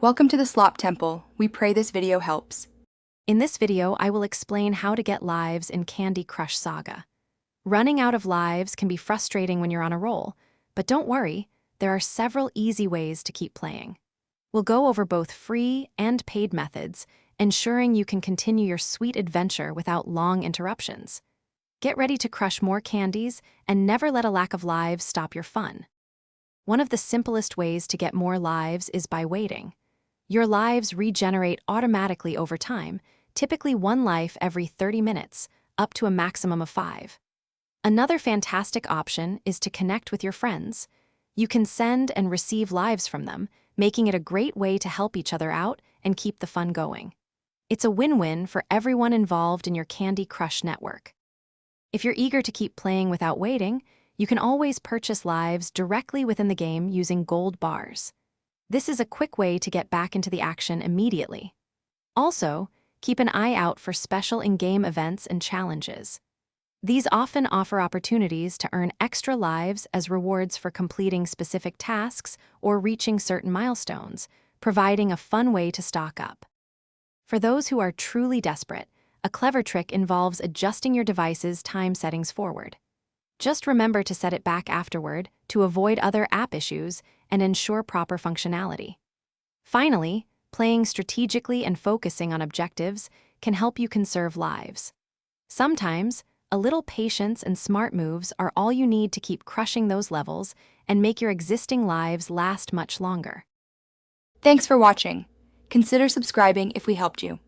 Welcome to the Slop Temple. We pray this video helps. In this video, I will explain how to get lives in Candy Crush Saga. Running out of lives can be frustrating when you're on a roll, but don't worry, there are several easy ways to keep playing. We'll go over both free and paid methods, ensuring you can continue your sweet adventure without long interruptions. Get ready to crush more candies and never let a lack of lives stop your fun. One of the simplest ways to get more lives is by waiting. Your lives regenerate automatically over time, typically one life every 30 minutes, up to a maximum of 5. Another fantastic option is to connect with your friends. You can send and receive lives from them, making it a great way to help each other out and keep the fun going. It's a win-win for everyone involved in your Candy Crush network. If you're eager to keep playing without waiting, you can always purchase lives directly within the game using gold bars. This is a quick way to get back into the action immediately. Also, keep an eye out for special in-game events and challenges. These often offer opportunities to earn extra lives as rewards for completing specific tasks or reaching certain milestones, providing a fun way to stock up. For those who are truly desperate, a clever trick involves adjusting your device's time settings forward. Just remember to set it back afterward to avoid other app issues and ensure proper functionality. Finally, playing strategically and focusing on objectives can help you conserve lives. Sometimes, a little patience and smart moves are all you need to keep crushing those levels and make your existing lives last much longer. Thanks for watching. Consider subscribing if we helped you.